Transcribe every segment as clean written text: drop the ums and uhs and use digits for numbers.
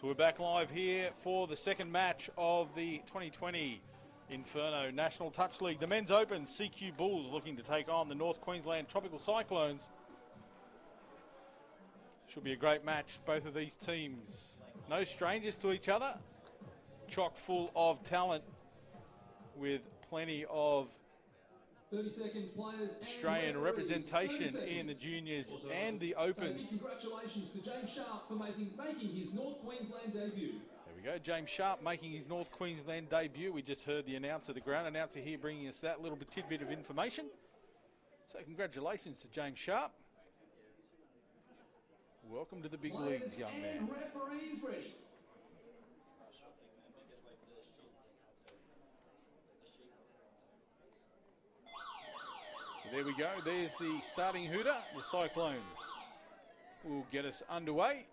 So we're back live here for the second match of the 2020 Inferno National Touch League. The Men's Open, CQ Bulls looking to take on the North Queensland Tropical Cyclones. Should be a great match, both of these teams. No strangers to each other. Chock full of talent with plenty of 30 seconds, players. Australian representation in the juniors and the opens. Congratulations to James Sharp for making his North Queensland debut. There we go, James Sharp making his North Queensland debut. We just heard the announcer, the ground announcer here, bringing us that little tidbit of information. So congratulations to James Sharp. Welcome to the big leagues, young man. Referees ready. There we go. There's the starting hooter. The Cyclones will get us underway.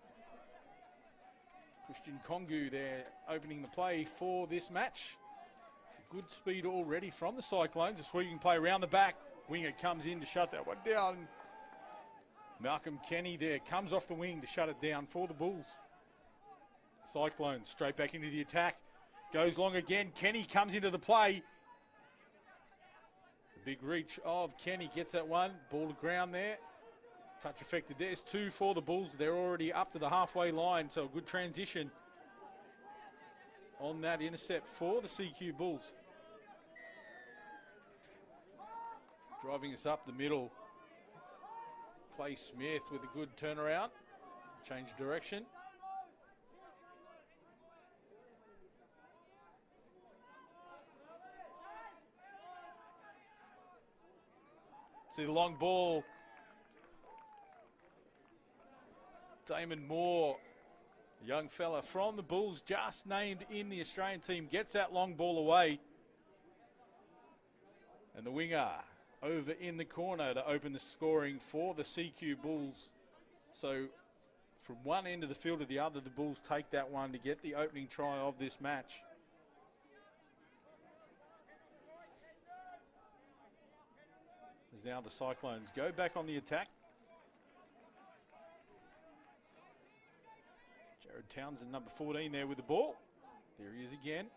Christian Kongu there opening the play for this match. It's a good speed already from the Cyclones. A sweeping play around the back. Winger comes in to shut that one down. Malcolm Kenny there comes off the wing to shut it down for the Bulls. Cyclones straight back into the attack. Goes long again. Kenny comes into the play. Big reach of Kenny gets that one. Ball to ground there. Touch affected. There's two for the Bulls. They're already up to the halfway line, so a good transition on that intercept for the CQ Bulls. Driving us up the middle. Clay Smith with a good turnaround. Change of direction. See the long ball. Damon Moore, a young fella from the Bulls, just named in the Australian team, gets that long ball away. And the winger over in the corner to open the scoring for the CQ Bulls. So from one end of the field to the other, the Bulls take that one to get the opening try of this match. As now the Cyclones go back on the attack. Jared Townsend, number 14 there with the ball. There he is again.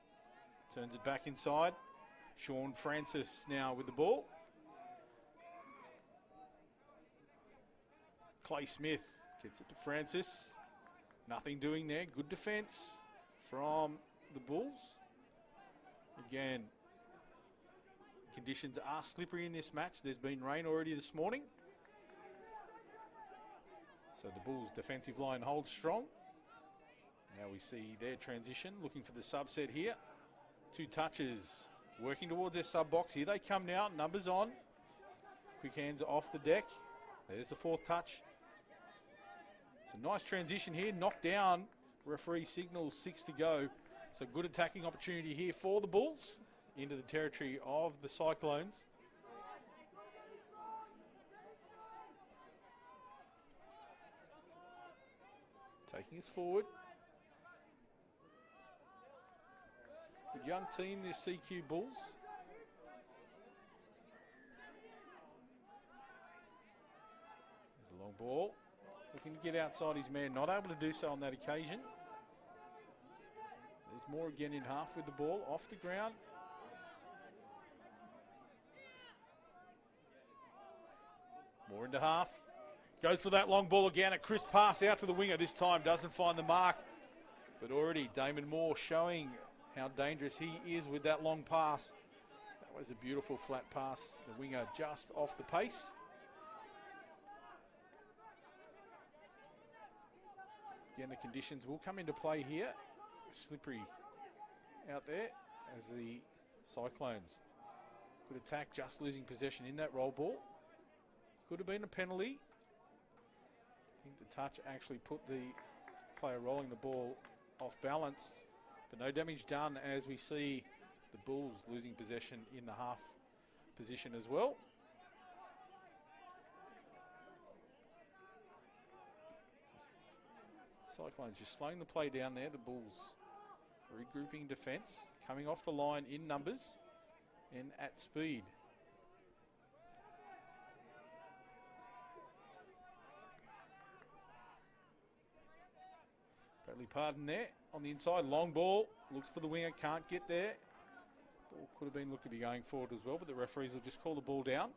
Turns it back inside. Sean Francis now with the ball. Clay Smith gets it to Francis. Nothing doing there. Good defense from the Bulls. Again, conditions are slippery in this match. There's been rain already this morning. So the Bulls' defensive line holds strong. Now we see their transition, looking for the subset here. Two touches, working towards their sub box. Here they come now, numbers on. Quick hands off the deck. There's the fourth touch. It's a nice transition here, knocked down. Referee signals 6 to go. So good attacking opportunity here for the Bulls into the territory of the Cyclones. Taking us forward. Good young team, this CQ Bulls. There's a long ball. Looking to get outside his man, not able to do so on that occasion. There's more again in half with the ball, off the ground. More into half. Goes for that long ball again. A crisp pass out to the winger this time. Doesn't find the mark. But already Damon Moore showing how dangerous he is with that long pass. That was a beautiful flat pass. The winger just off the pace. Again, the conditions will come into play here. Slippery out there as the Cyclones could attack, just losing possession in that roll ball. Could have been a penalty. I think the touch actually put the player rolling the ball off balance, but no damage done as we see the Bulls losing possession in the half position as well. Cyclones just slowing the play down there. The Bulls regrouping defence, coming off the line in numbers and at speed. Bradley Pardon there on the inside. Long ball. Looks for the winger. Can't get there. Ball could have been looked to be going forward as well, but the referees will just call the ball down.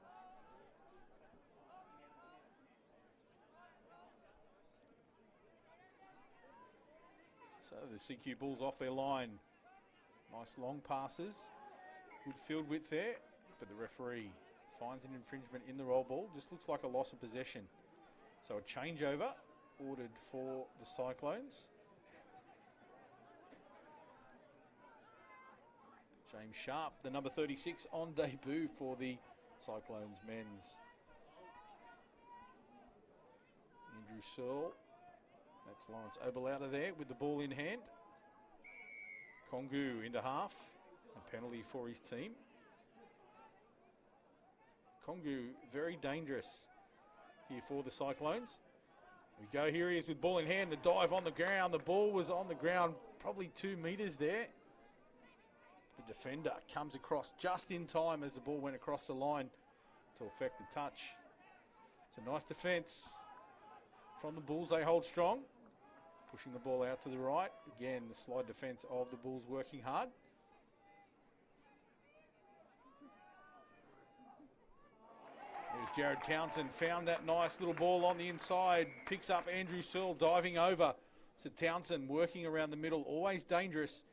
So the CQ Bulls off their line. Nice long passes. Good field width there, but the referee finds an infringement in the roll ball. Just looks like a loss of possession. So a changeover ordered for the Cyclones. James Sharp, the number 36 on debut for the Cyclones men's. Andrew Searle. That's Lawrence Oberlauder there with the ball in hand. Kongu into half. A penalty for his team. Kongu very dangerous here for the Cyclones. We go, here he is with ball in hand. The dive on the ground. The ball was on the ground probably 2 metres there. The defender comes across just in time as the ball went across the line to affect the touch. It's a nice defence from the Bulls. They hold strong. Pushing the ball out to the right. Again, the slide defence of the Bulls working hard. There's Jared Townsend, found that nice little ball on the inside. Picks up Andrew Searle diving over. So Townsend working around the middle, always dangerous.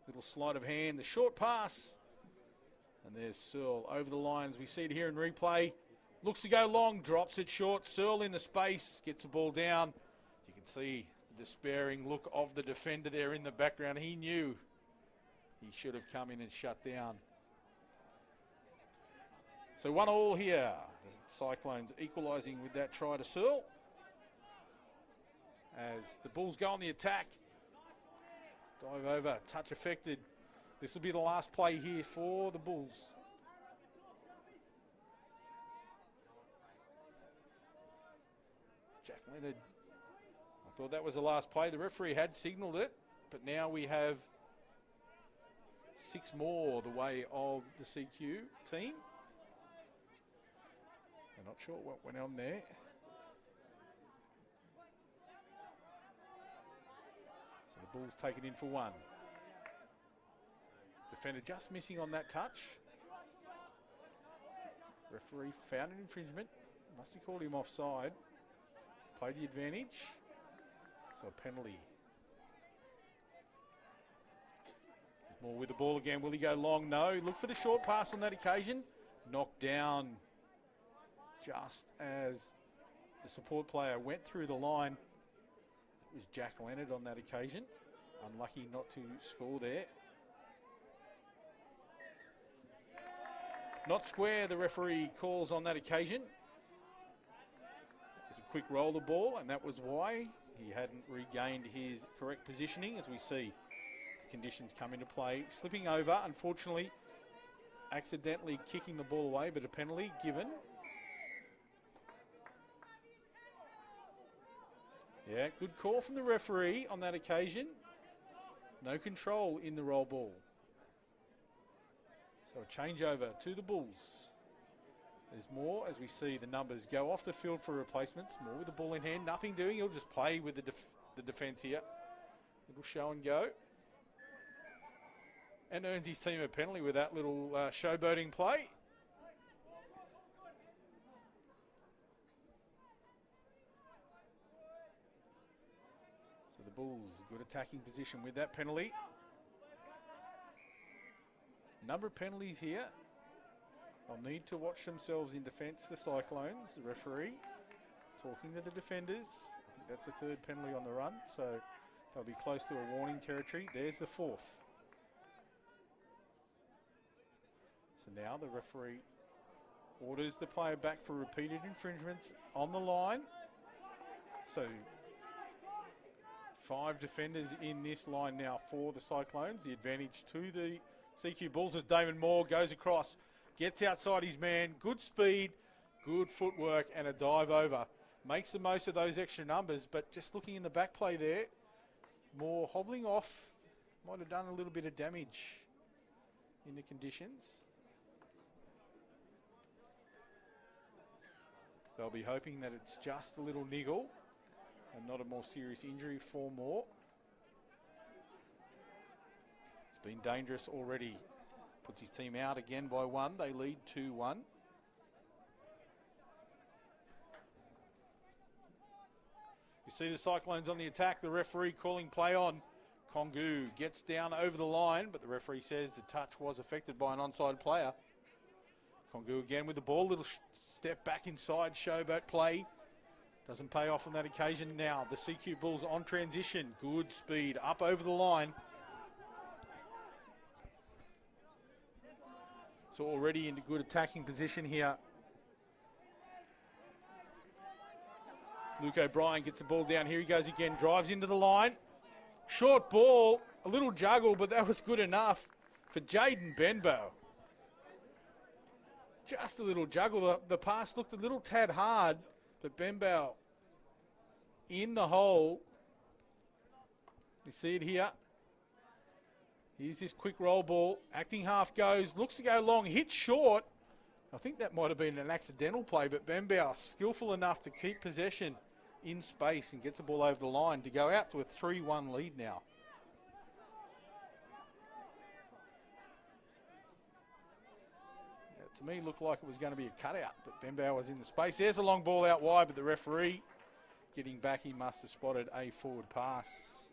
Little sleight of hand, the short pass. And there's Searle over the lines. We see it here in replay. Looks to go long, drops it short. Searle in the space, gets the ball down. You can see the despairing look of the defender there in the background. He knew he should have come in and shut down. So 1-1 here. The Cyclones equalising with that try to Searle. As the Bulls go on the attack. Dive over, touch affected. This will be the last play here for the Bulls. Jack Leonard, I thought that was the last play. The referee had signalled it, but now we have 6 more the way of the CQ team. I'm not sure what went on there. So the Bulls take it in for 1. Defender just missing on that touch. Referee found an infringement. Must have called him offside. Played the advantage. So a penalty. More with the ball again. Will he go long? No. Look for the short pass on that occasion. Knocked down just as the support player went through the line. It was Jack Leonard on that occasion. Unlucky not to score there. Not square, the referee calls on that occasion. It was a quick roll the ball, and that was why he hadn't regained his correct positioning. As we see the conditions come into play. Slipping over, unfortunately, accidentally kicking the ball away, but a penalty given. Yeah, good call from the referee on that occasion. No control in the roll ball. So a changeover to the Bulls. There's more as we see the numbers go off the field for replacements. More with the ball in hand, nothing doing. He'll just play with the defence here. Little show and go. And earns his team a penalty with that little showboating play. So the Bulls, good attacking position with that penalty. Number of penalties here. They'll need to watch themselves in defence, the Cyclones. The referee talking to the defenders. I think that's the 3rd penalty on the run, so they'll be close to a warning territory. There's the 4th. So now the referee orders the player back for repeated infringements on the line. So 5 defenders in this line now for the Cyclones. The advantage to the CQ Bulls as Damon Moore goes across, gets outside his man, good speed, good footwork and a dive over. Makes the most of those extra numbers, but just looking in the back play there, Moore hobbling off, might have done a little bit of damage in the conditions. They'll be hoping that it's just a little niggle and not a more serious injury for Moore. been dangerous already. Puts his team out again by 1. They lead 2-1. You see the Cyclones on the attack. The referee calling play on. Kongu gets down over the line, but the referee says the touch was affected by an onside player. Kongu again with the ball. Little step back inside. Showboat play. Doesn't pay off on that occasion. Now the CQ Bulls on transition. Good speed up over the line. So already into good attacking position here. Luke O'Brien gets the ball down. Here he goes again. Drives into the line. Short ball. A little juggle, but that was good enough for Jaden Benbow. Just a little juggle. The pass looked a little tad hard, but Benbow in the hole. You see it here. Here's this quick roll ball. Acting half goes. Looks to go long. Hits short. I think that might have been an accidental play, but Benbow skillful enough to keep possession in space and gets the ball over the line to go out to a 3-1 lead now. To me, looked like it was going to be a cutout, but Benbow was in the space. There's a long ball out wide, but the referee getting back, he must have spotted a forward pass.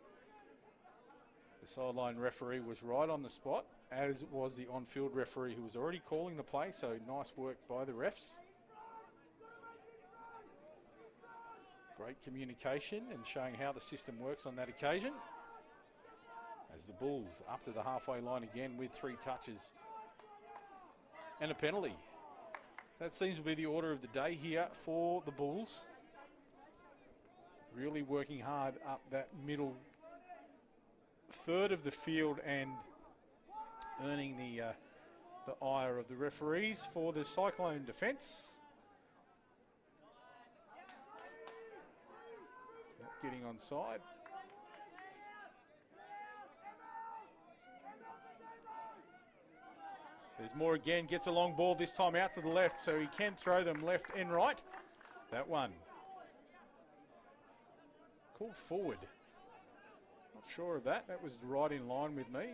The sideline referee was right on the spot, as was the on-field referee who was already calling the play, so nice work by the refs. Great communication and showing how the system works on that occasion. As the Bulls up to the halfway line again with 3 touches and a penalty. That seems to be the order of the day here for the Bulls. Really working hard up that middle third of the field and earning the ire of the referees for the Cyclone defence. Not getting onside. There's more again, gets a long ball this time out to the left, so he can throw them left and right. That one. Called forward. Not sure of that. That was right in line with me.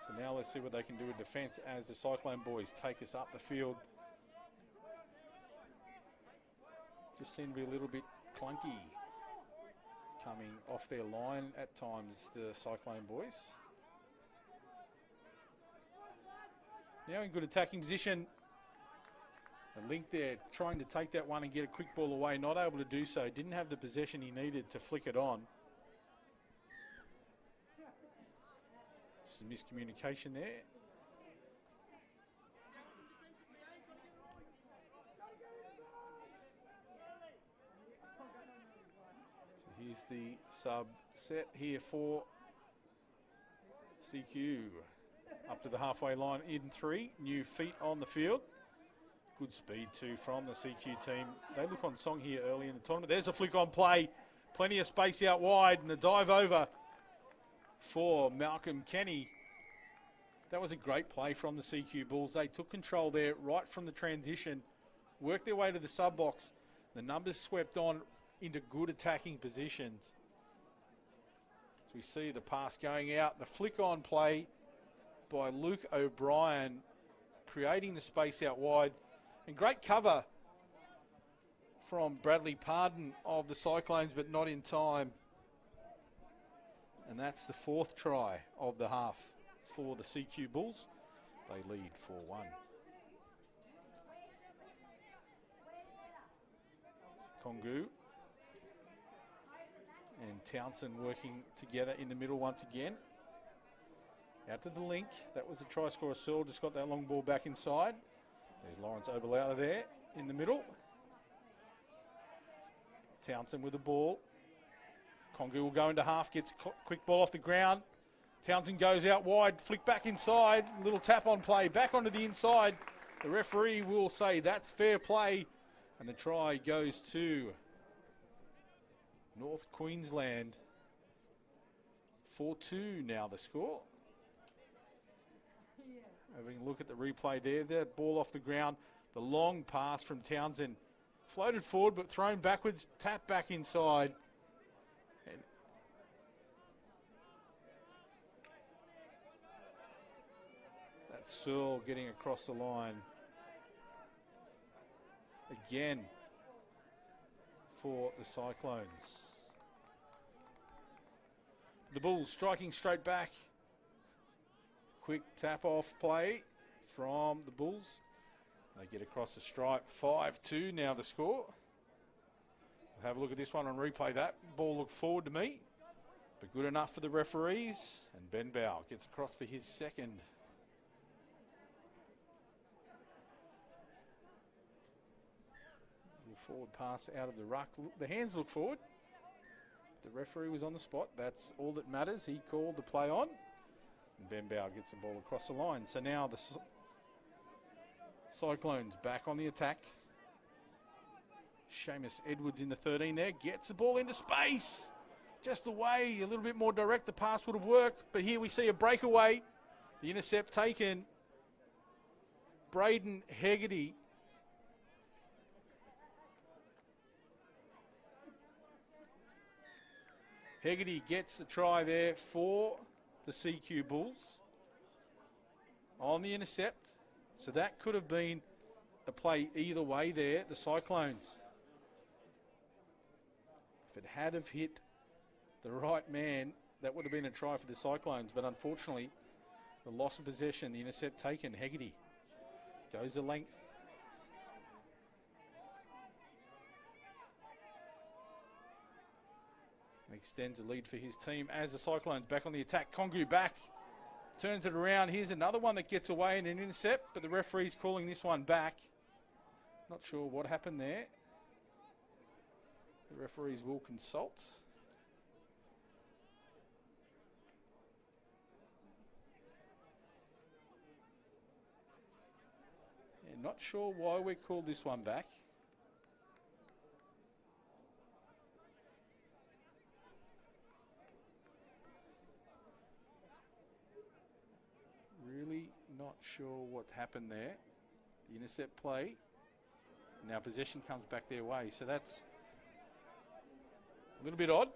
So now let's see what they can do with defence as the Cyclone boys take us up the field. Just seem to be a little bit clunky coming off their line at times, the Cyclone boys. Now in good attacking position. A Link there trying to take that one and get a quick ball away, not able to do so. Didn't have the possession he needed to flick it on. Just a miscommunication there. So here's the sub set here for CQ. Up to the halfway line in 3. New feet on the field. Good speed too from the CQ team. They look on song here early in the tournament. There's a flick on play. Plenty of space out wide and the dive over for Malcolm Kenny. That was a great play from the CQ Bulls. They took control there right from the transition, worked their way to the sub box. The numbers swept on into good attacking positions. So we see the pass going out. The flick on play by Luke O'Brien, creating the space out wide. And great cover from Bradley Pardon of the Cyclones, but not in time. And that's the 4th try of the half for the CQ Bulls. They lead 4-1. Kongu and Townsend working together in the middle once again. Out to the Link. That was a try scorer. Searle just got that long ball back inside. There's Lawrence Oberlauer there in the middle. Townsend with the ball. Kongu will go into half, gets quick ball off the ground. Townsend goes out wide, flick back inside, little tap on play, back onto the inside. The referee will say that's fair play, and the try goes to North Queensland. 4-2 now the score. Having a look at the replay there, that ball off the ground, the long pass from Townsend. Floated forward but thrown backwards, tap back inside. And Searle getting across the line. Again for the Cyclones. The Bulls striking straight back. Quick tap off play from the Bulls. They get across the stripe. 5-2 now the score. We'll have a look at this one on replay. That ball looked forward to me, but good enough for the referees. And Ben Bow gets across for his second. Forward pass out of the ruck. The hands look forward. The referee was on the spot. That's all that matters. He called the play on. And Ben Bow gets the ball across the line. So now the Cyclones back on the attack. Seamus Edwards in the 13 there. Gets the ball into space. Just away. A little bit more direct. The pass would have worked. But here we see a breakaway. The intercept taken. Braden Hegarty. Hegarty gets the try there for the CQ Bulls on the intercept. So that could have been a play either way there. The Cyclones, if it had have hit the right man, that would have been a try for the Cyclones. But unfortunately, the loss of possession, the intercept taken, Hegarty goes the length. Extends the lead for his team as the Cyclones back on the attack. Kongu back, turns it around. Here's another one that gets away in an intercept, but the referee's calling this one back. Not sure what happened there. The referees will consult. And not sure why we called this one back. Really not sure what's happened there. The intercept play. Now possession comes back their way. So that's a little bit odd.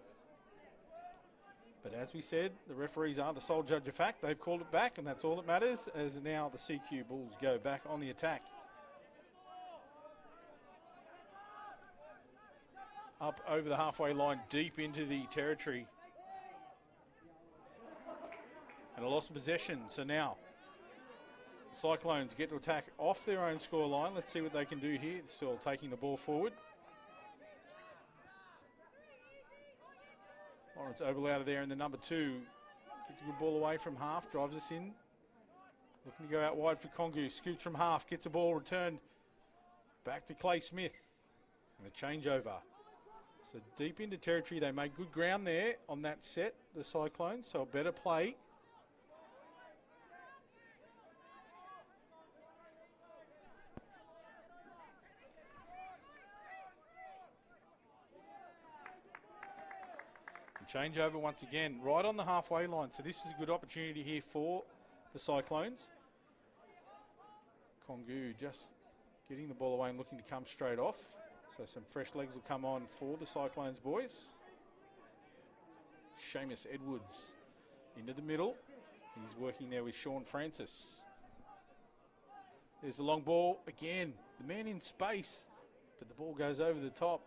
But as we said, the referees are the sole judge of fact. They've called it back, and that's all that matters, as now the CQ Bulls go back on the attack. Up over the halfway line, deep into the territory. And a loss of possession. So now Cyclones get to attack off their own score line. Let's see what they can do here. Still taking the ball forward. Lawrence Obel out of there in the number 2. Gets a good ball away from half. Drives us in. Looking to go out wide for Kongu. Scoops from half. Gets the ball returned back to Clay Smith. And a changeover. So deep into territory. They made good ground there on that set, the Cyclones. So a better play. Changeover once again, right on the halfway line. So this is a good opportunity here for the Cyclones. Kongu just getting the ball away and looking to come straight off. So some fresh legs will come on for the Cyclones boys. Seamus Edwards into the middle. He's working there with Sean Francis. There's the long ball again. The man in space, but the ball goes over the top.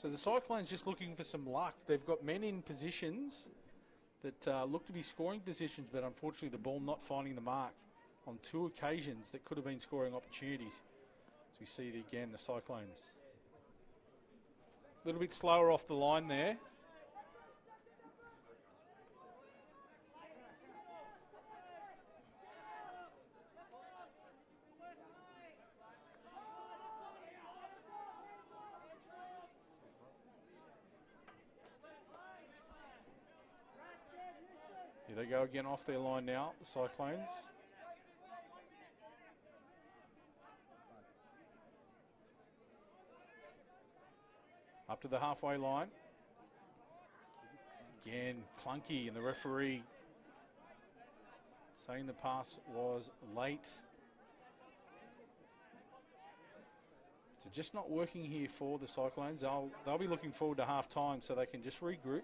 So the Cyclones just looking for some luck. They've got men in positions that look to be scoring positions, but unfortunately the ball not finding the mark on 2 occasions that could have been scoring opportunities. As we see it again, the Cyclones. A little bit slower off the line there. Here they go again off their line now, the Cyclones. Up to the halfway line. Again, clunky, and the referee saying the pass was late. So just not working here for the Cyclones. They'll be looking forward to half time so they can just regroup.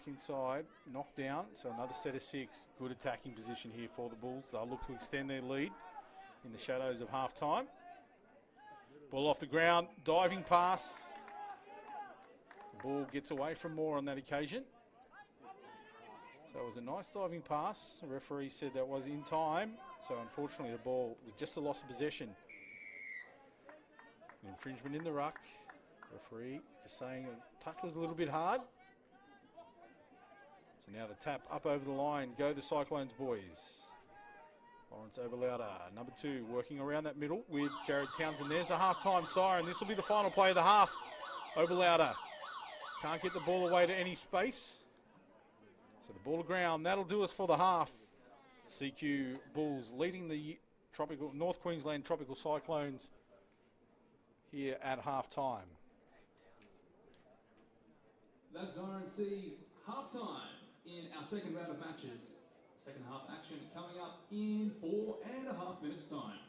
back inside, knocked down. So another set of 6. Good attacking position here for the Bulls. They'll look to extend their lead in the shadows of half-time. Ball off the ground, diving pass. The ball gets away from Moore on that occasion. So it was a nice diving pass. The referee said that was in time. So unfortunately the ball was just a loss of possession. An infringement in the ruck. Referee just saying the touch was a little bit hard. So now the tap up over the line. Go the Cyclones boys. Lawrence Oberlauder, number 2, working around that middle with Jared Townsend. There's a half-time siren. This will be the final play of the half. Oberlauder can't get the ball away to any space. So the ball to ground. That'll do us for the half. CQ Bulls leading the North Queensland Tropical Cyclones here at half-time. That siren sees half-time in our second round of matches. Second half action coming up in 4.5 minutes' time.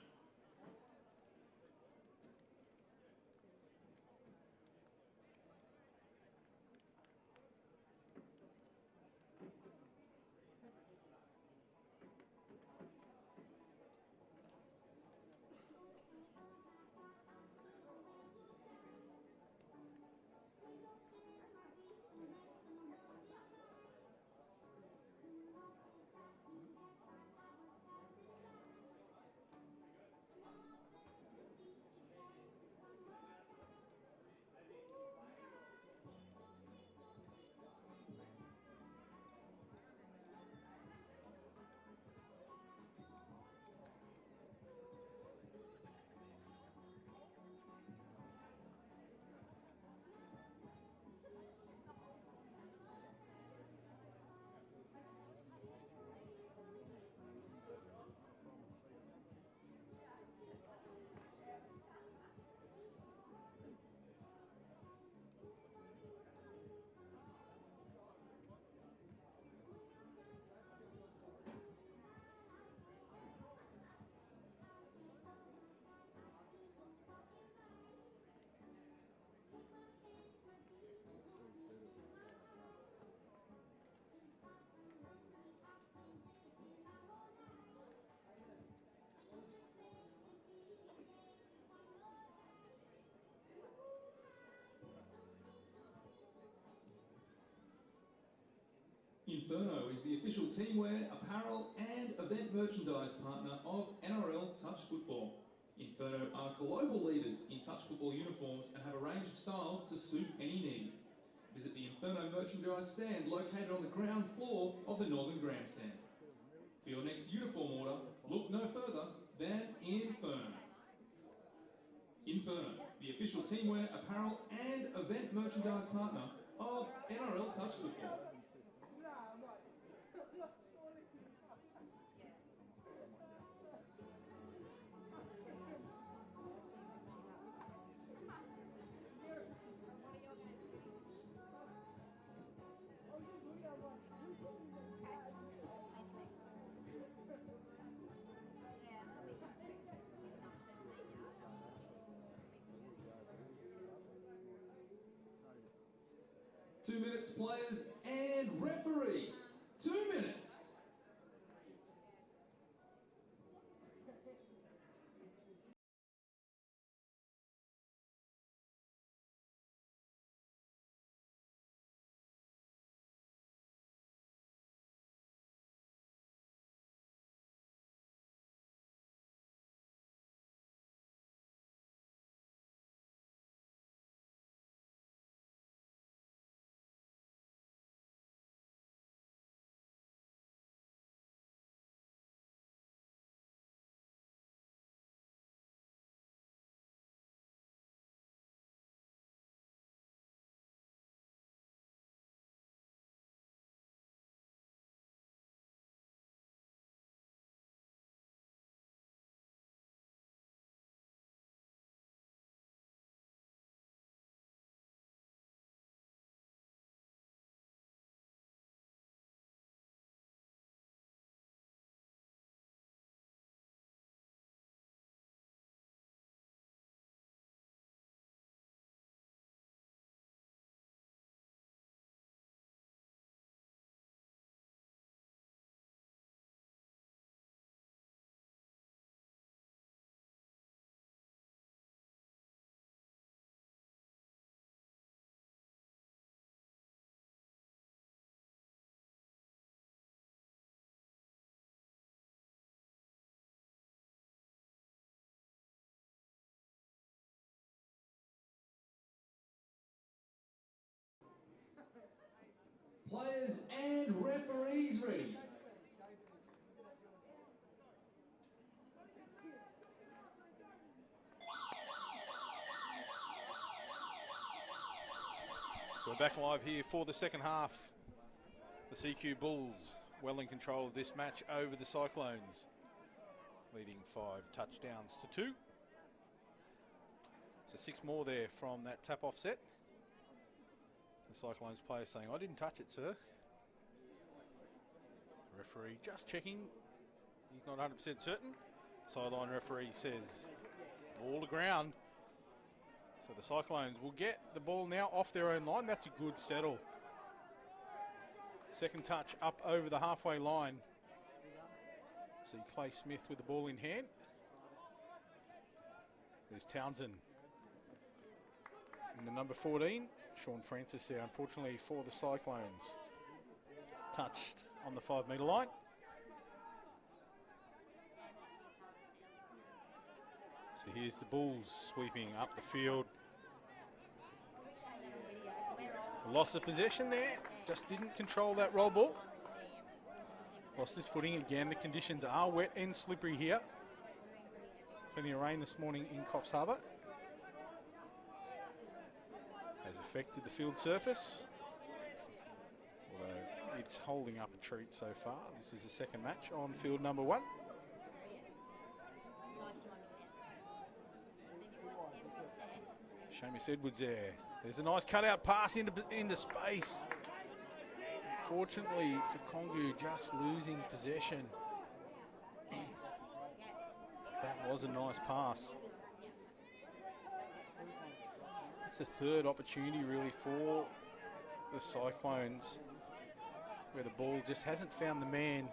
Inferno is the official teamwear, apparel and event merchandise partner of NRL Touch Football. Inferno are global leaders in touch football uniforms and have a range of styles to suit any need. Visit the Inferno merchandise stand located on the ground floor of the Northern Grandstand. For your next uniform order, look no further than Inferno. Inferno, the official teamwear, apparel and event merchandise partner of NRL Touch Football. Two minutes, players and referees. 2 minutes. players and referees ready. We're back live here for the second half. The CQ Bulls well in control of this match over the Cyclones, leading 5 touchdowns to 2. So 6 more there from that tap offset. The Cyclones player saying, "I didn't touch it, sir." Referee just checking. He's not 100% certain. Sideline referee says, ball to ground. So the Cyclones will get the ball now off their own line. That's a good settle. Second touch up over the halfway line. See Clay Smith with the ball in hand. There's Townsend in the number 14. Sean Francis there, unfortunately, for the Cyclones. Touched on the 5 metre line. So here's the Bulls sweeping up the field. Lost the possession there, just didn't control that roll ball. Lost his footing again. The conditions are wet and slippery here. Plenty of rain this morning in Coffs Harbour. Has affected the field surface, although it's holding up a treat so far. This is the second match on field number 1. Seamus Edwards there. There's a nice cutout pass into space. Unfortunately for Kongu, just losing possession. That was a nice pass. It's the third opportunity really for the Cyclones, where the ball just hasn't found the man.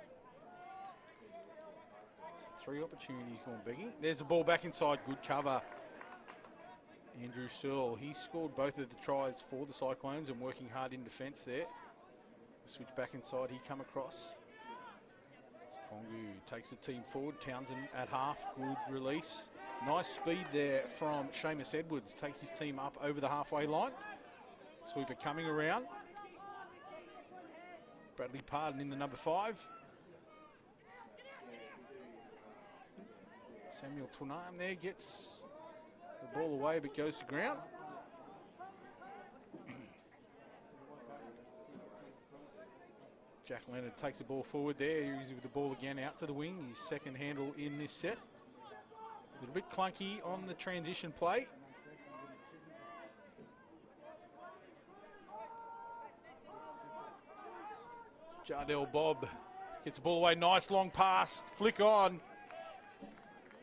So 3 opportunities gone begging. There's the ball back inside, good cover. Andrew Searle, he scored both of the tries for the Cyclones and working hard in defence there. Switch back inside, he come across. Kongu takes the team forward. Townsend at half, good release. Nice speed there from Seamus Edwards, takes his team up over the halfway line. Sweeper coming around. Bradley Pardon in the number 5. Samuel Tunam there gets the ball away but goes to ground. Jack Leonard takes the ball forward there. He's with the ball again out to the wing. His second handle in this set. A little bit clunky on the transition play. Jardel Bob gets the ball away. Nice long pass. Flick on.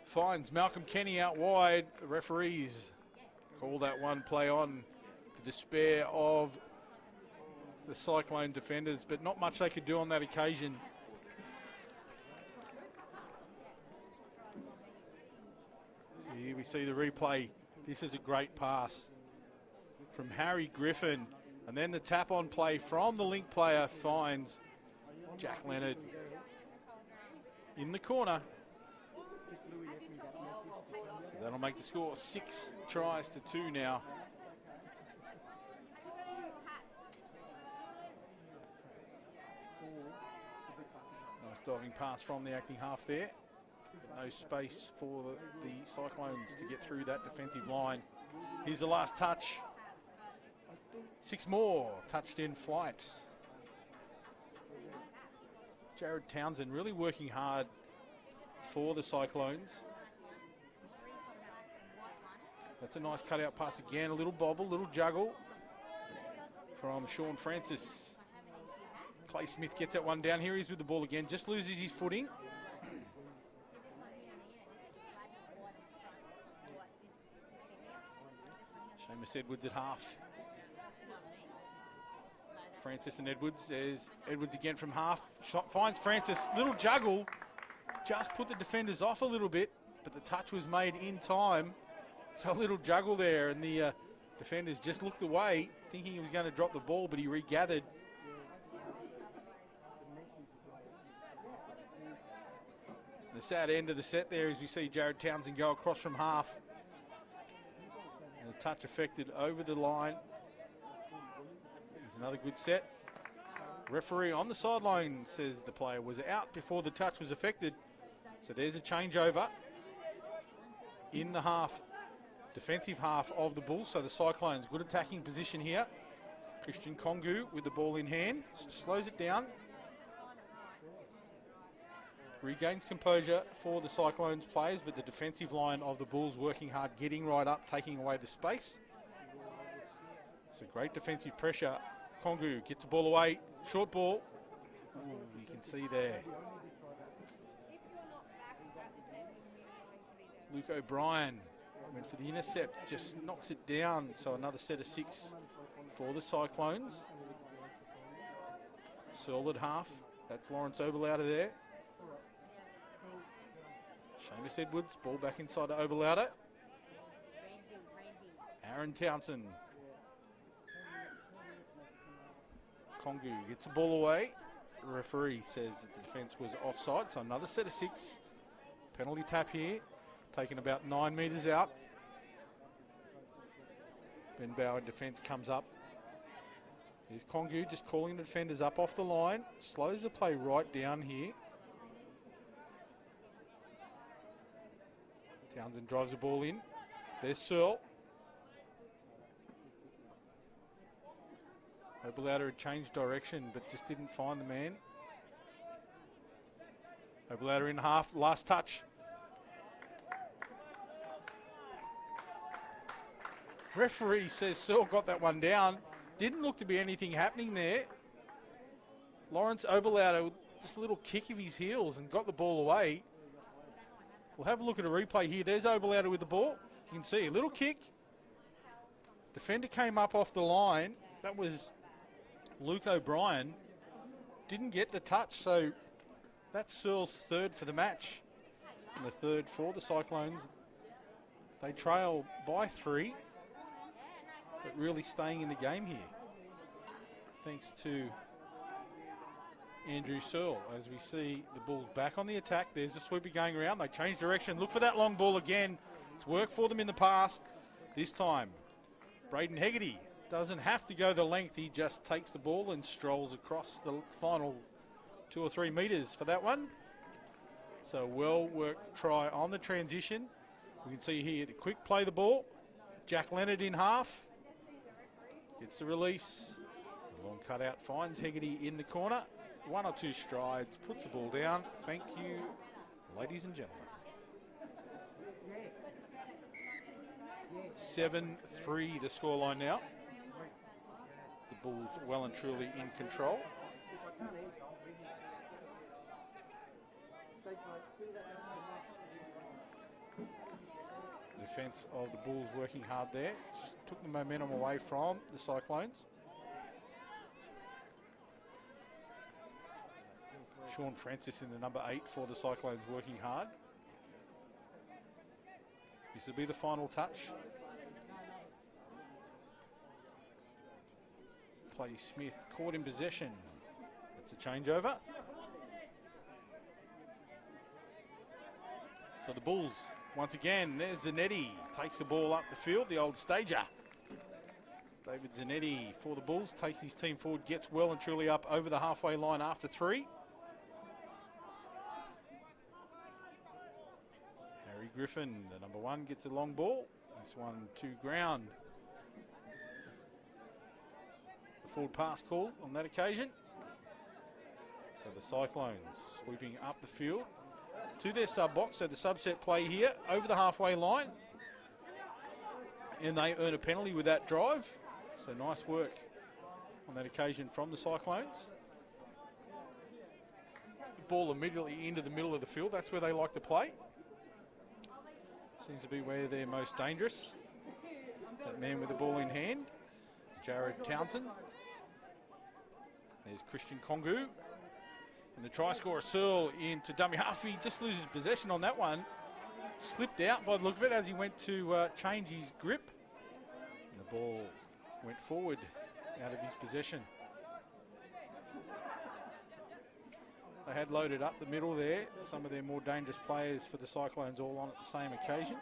Finds Malcolm Kenny out wide. The referees call that one play on. The despair of the Cyclone defenders, but not much they could do on that occasion. So here we see the replay. This is a great pass from Harry Griffin. And then the tap-on play from the link player finds Jack Leonard in the corner. So that'll make the score 6 tries to 2 now. Nice diving pass from the acting half there. No space for the Cyclones to get through that defensive line. Here's the last touch. 6 more touched in flight. Jared Townsend really working hard for the Cyclones. That's a nice cutout pass again. A little bobble, little juggle from Sean Francis. Clay Smith gets that one down. Here he is with the ball again. Just loses his footing. Seamus Edwards at half. Francis and Edwards. There's Edwards again from half. Shot finds Francis. Little juggle. Just put the defenders off a little bit, but the touch was made in time. So a little juggle there, and the defenders just looked away, thinking he was going to drop the ball, but he regathered. The sad end of the set there is we see Jared Townsend go across from half. And the touch affected over the line. There's another good set. Referee on the sideline says the player was out before the touch was effected. So there's a changeover in the defensive half of the Bulls. So the Cyclones, good attacking position here. Christian Kongu with the ball in hand, slows it down. Regains composure for the Cyclones players, but the defensive line of the Bulls working hard, getting right up, taking away the space. So great defensive pressure. Kongu gets the ball away, short ball. Ooh, you can see there. Luke O'Brien went for the intercept, just knocks it down. So another set of 6 for the Cyclones. Solid half. That's Lawrence Oberlauder there. Seamus Edwards, ball back inside to Oberlauder. Aaron Townsend. Kongu gets the ball away. The referee says that the defence was offside, so another set of 6. Penalty tap here, taken about 9 metres out. Ben Bauer defence comes up. Here's Kongu just calling the defenders up off the line. Slows the play right down here. Townsend drives the ball in. There's Searle. Oberlauder had changed direction but just didn't find the man. Oberlauder in half, last touch. Referee says Searle got that one down. Didn't look to be anything happening there. Lawrence Oberlauder with just a little kick of his heels and got the ball away. We'll have a look at a replay here. There's Oberlauder with the ball. You can see a little kick. Defender came up off the line. That was Luke O'Brien. Didn't get the touch, so that's Searle's 3rd for the match. And the 3rd for the Cyclones. They trail by 3, but really staying in the game here. Thanks to Andrew Searle, as we see the Bulls back on the attack. There's the sweeper going around. They change direction. Look for that long ball again. It's worked for them in the past. This time, Braden Hegarty doesn't have to go the length. He just takes the ball and strolls across the final 2 or 3 metres for that one. So well-worked try on the transition. We can see here the quick play the ball. Jack Leonard in half. Gets the release. The long cutout finds Hegarty in the corner. 1 or 2 strides, puts the ball down. Thank you, ladies and gentlemen. 7-3 the scoreline now. The Bulls well and truly in control. Defence of the Bulls working hard there. Just took the momentum away from the Cyclones. Sean Francis in the number 8 for the Cyclones working hard. This will be the final touch. Clay Smith caught in possession. That's a changeover. So the Bulls, once again, there's Zanetti. Takes the ball up the field, the old stager. David Zanetti for the Bulls, takes his team forward, gets well and truly up over the halfway line after 3. Harry Griffin, the number 1, gets a long ball. This one to ground. The forward pass call on that occasion. So the Cyclones sweeping up the field to their sub-box. So the subset play here over the halfway line. And they earn a penalty with that drive. So nice work on that occasion from the Cyclones. The ball immediately into the middle of the field. That's where they like to play. Seems to be where they're most dangerous. That man with the ball in hand, Jared Townsend. There's Christian Kongu. And the try scorer, Searle, into dummy half. He just loses possession on that one. Slipped out by the look of it as he went to change his grip. And the ball went forward out of his possession. They had loaded up the middle there. Some of their more dangerous players for the Cyclones all on at the same occasion.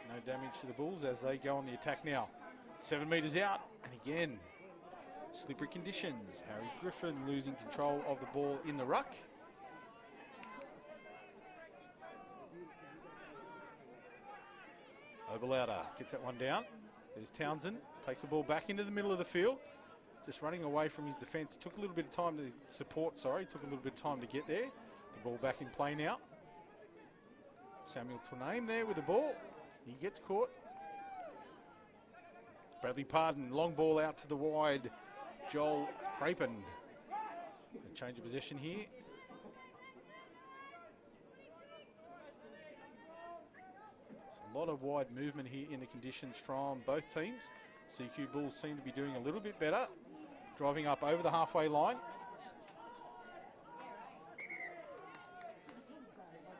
No damage to the Bulls as they go on the attack now. 7 metres out. And again, Slippery conditions. Harry Griffin losing control of the ball in the ruck. Oberlauder gets that one down. There's Townsend, takes the ball back into the middle of the field. Just running away from his defence. Took a little bit of time to support, took a little bit of time to get there. The ball back in play now. Samuel Twiname there with the ball. He gets caught. Bradley Pardon, long ball out to the wide. Joel Crapen. A change of possession here. A lot of wide movement here in the conditions from both teams. CQ Bulls seem to be doing a little bit better. Driving up over the halfway line.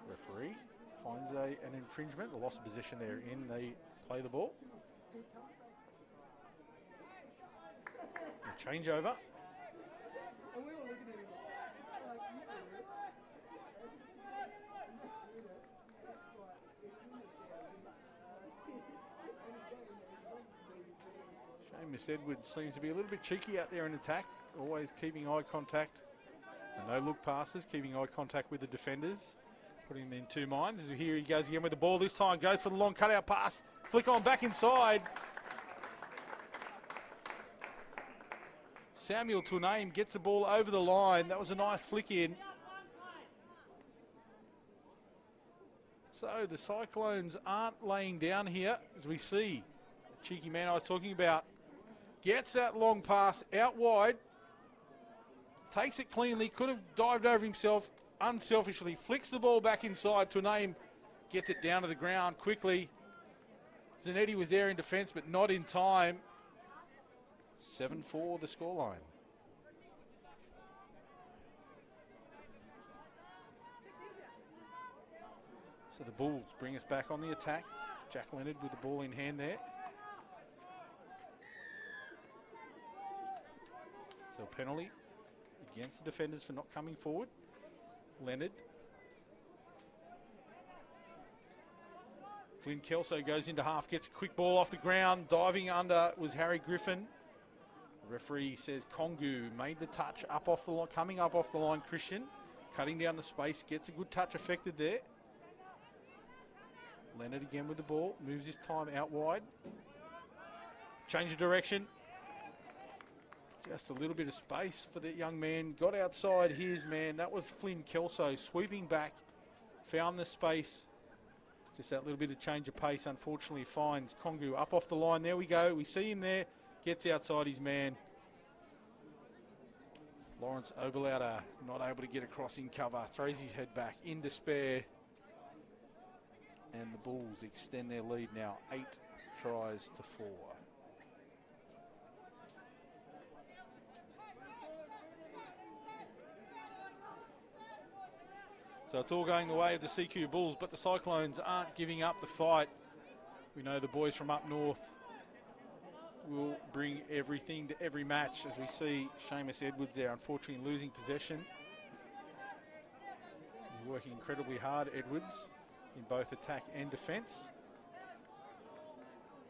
Referee finds an infringement, a loss of position there in they play the ball. A changeover. Seamus Edwards seems to be a little bit cheeky out there in attack, always keeping eye contact. And no look passes, keeping eye contact with the defenders, putting them in two minds. As here he goes again with the ball, this time goes for the long cutout pass, flick on back inside. Samuel Twiname gets the ball over the line. That was a nice flick in. So the Cyclones aren't laying down here, as we see the cheeky man I was talking about. Gets that long pass out wide. Takes it cleanly. Could have dived over himself unselfishly. Flicks the ball back inside. Twiname gets it down to the ground quickly. Zanetti was there in defence, but not in time. 7-4 the scoreline. So the Bulls bring us back on the attack. Jack Leonard with the ball in hand there. So a penalty against the defenders for not coming forward. Leonard. Flynn Kelso goes into half, gets a quick ball off the ground. Diving under was Harry Griffin. The referee says Kongu made the touch up off the line, coming up off the line. Christian cutting down the space, gets a good touch affected there. Leonard again with the ball, moves his time out wide. Change of direction. Just a little bit of space for the young man. Got outside his man. That was Flynn Kelso sweeping back. Found the space. Just that little bit of change of pace, unfortunately, finds Kongu up off the line. There we go. We see him there. Gets outside his man. Lawrence Oberlauder not able to get across in cover. Throws his head back in despair. And the Bulls extend their lead now 8 tries to 4. So it's all going the way of the CQ Bulls, but the Cyclones aren't giving up the fight. We know the boys from up north will bring everything to every match, as we see Seamus Edwards there, unfortunately losing possession. He's working incredibly hard, Edwards, in both attack and defence.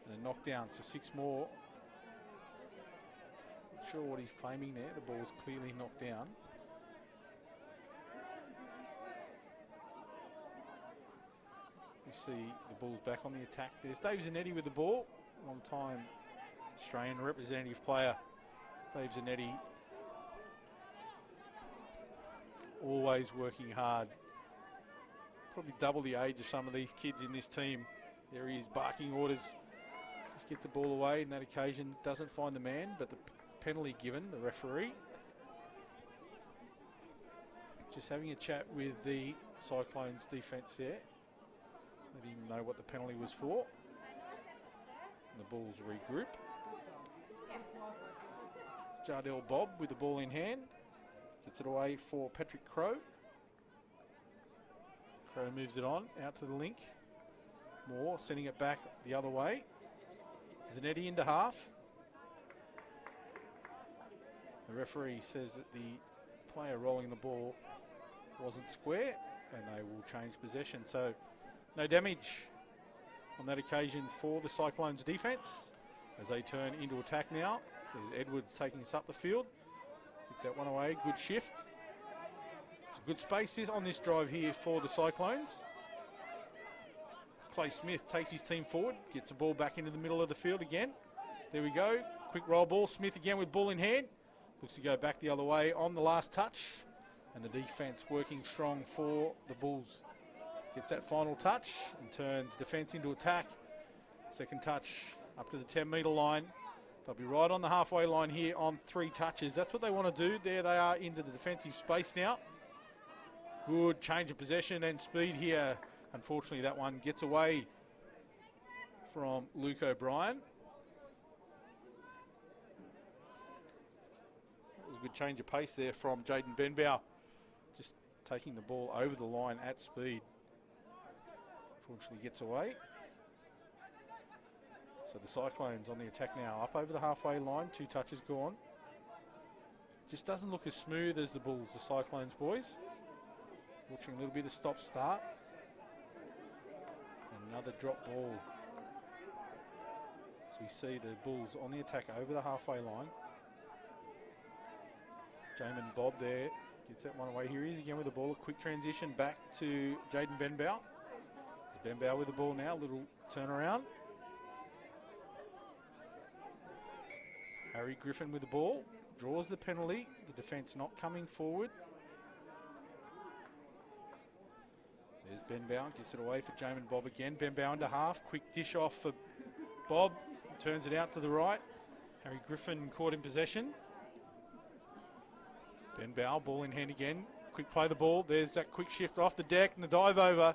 And a knockdown, so 6 more. Not sure what he's claiming there. The ball's clearly knocked down. We see the Bulls back on the attack. There's Dave Zanetti with the ball. Long time Australian representative player, Dave Zanetti. Always working hard. Probably double the age of some of these kids in this team. There he is, barking orders. Just gets the ball away in that occasion. Doesn't find the man, but the penalty given, the referee. Just having a chat with the Cyclones defence there. Let him know what the penalty was for. And the Bulls regroup. Jardel Bobb with the ball in hand. Gets it away for Patrick Crow. Crow moves it on, out to the link. Moore sending it back the other way. Zanetti into half. The referee says that the player rolling the ball wasn't square, and they will change possession. So no damage on that occasion for the Cyclones defence as they turn into attack now. There's Edwards taking us up the field. Gets that one away. Good shift. It's a good space on this drive here for the Cyclones. Clay Smith takes his team forward. Gets the ball back into the middle of the field again. There we go. Quick roll ball. Smith again with ball in hand. Looks to go back the other way on the last touch. And the defence working strong for the Bulls. Gets that final touch and turns defence into attack. Second touch up to the 10-metre line. They'll be right on the halfway line here on 3 touches. That's what they want to do. There they are into the defensive space now. Good change of possession and speed here. Unfortunately, that one gets away from Luke O'Brien. That was a good change of pace there from Jaden Benbow. Just taking the ball over the line at speed. Unfortunately, gets away. So the Cyclones on the attack now, up over the halfway line, 2 touches gone. Just doesn't look as smooth as the Bulls, the Cyclones boys. Watching a little bit of stop-start. Another drop ball. So we see the Bulls on the attack over the halfway line. Jamin Bob there, gets that one away. Here he is again with the ball, a quick transition back to Jaden Benbow. Benbow with the ball now, little turnaround. Harry Griffin with the ball, draws the penalty. The defence not coming forward. There's Benbow, gets it away for Jamin Bob again. Benbow into half, quick dish off for Bob, turns it out to the right. Harry Griffin caught in possession. Benbow, ball in hand again. Quick play the ball, there's that quick shift off the deck and the dive over.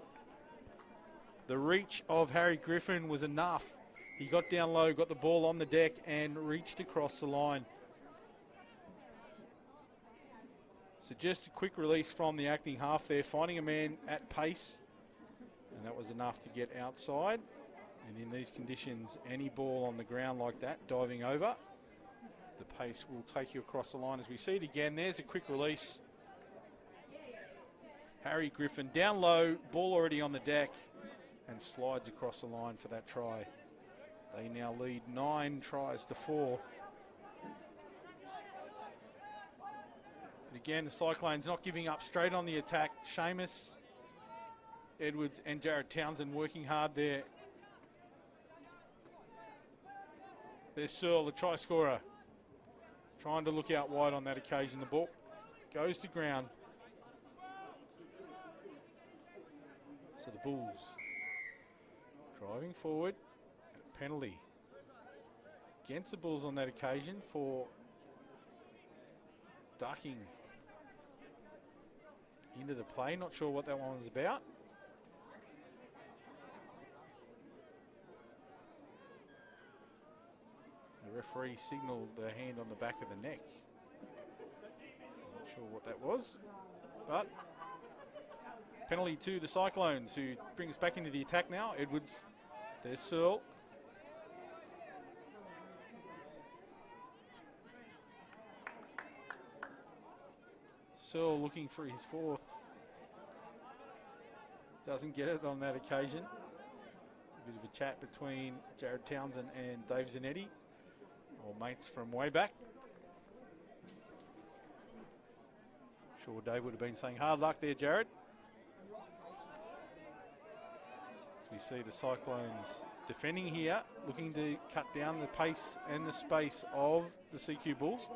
The reach of Harry Griffin was enough. He got down low, got the ball on the deck and reached across the line. So just a quick release from the acting half there, finding a man at pace. And that was enough to get outside. And in these conditions, any ball on the ground like that, diving over, the pace will take you across the line. As we see it again, there's a quick release. Harry Griffin down low, ball already on the deck, and slides across the line for that try. They now lead 9 tries to 4. And again, the Cyclones not giving up, straight on the attack. Seamus, Edwards and Jared Townsend working hard there. There's Searle, the try scorer, trying to look out wide on that occasion. The ball goes to ground. So the Bulls driving forward. Penalty against the Bulls on that occasion for ducking into the play. Not sure what that one was about. The referee signalled the hand on the back of the neck. I'm not sure what that was, but penalty to the Cyclones, who bring us back into the attack now. Edwards, there's Searle. Searle looking for his 4th. Doesn't get it on that occasion. A bit of a chat between Jared Townsend and Dave Zanetti, or mates from way back. I'm sure Dave would have been saying hard luck there, Jared. As we see the Cyclones defending here, looking to cut down the pace and the space of the CQ Bulls.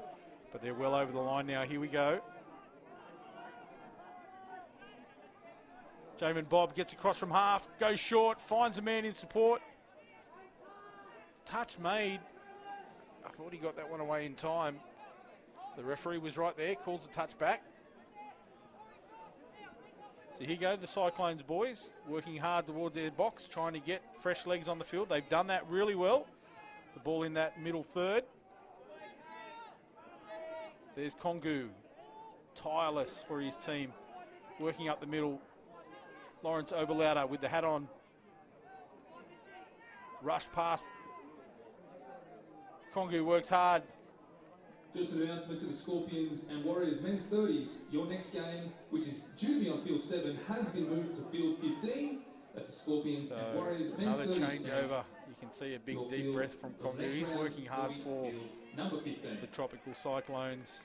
But they're well over the line now. Here we go. Jamin Bob gets across from half, goes short, finds a man in support. Touch made. I thought he got that one away in time. The referee was right there, calls the touch back. So here go the Cyclones boys, working hard towards their box, trying to get fresh legs on the field. They've done that really well. The ball in that middle third. There's Kongu, tireless for his team, working up the middle. Lawrence Oberlauder with the hat on. Rush past. Kongu works hard. Just an announcement to the Scorpions and Warriors men's 30s. Your next game, which is due to be on field 7, has been moved to field 15. That's the Scorpions and Warriors men's 30s. Another changeover. You can see a big deep breath from Cognitive. He's working hard for the tropical Cyclones.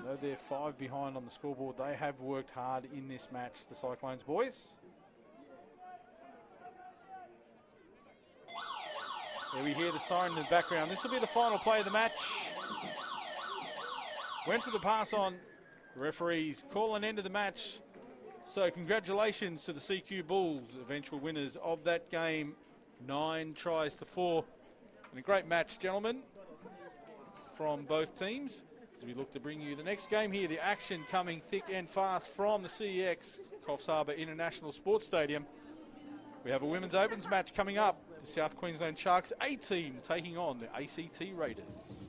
Though they're 5 behind on the scoreboard, they have worked hard in this match, the Cyclones boys. There we hear the siren in the background. This will be the final play of the match. Went for the pass on. Referees call an end to the match. So congratulations to the CQ Bulls, eventual winners of that game. 9 tries to 4. And a great match, gentlemen, from both teams. As we look to bring you the next game here, the action coming thick and fast from the CEX Coffs Harbour International Sports Stadium. We have a women's opens match coming up. The South Queensland Sharks A team taking on the ACT Raiders.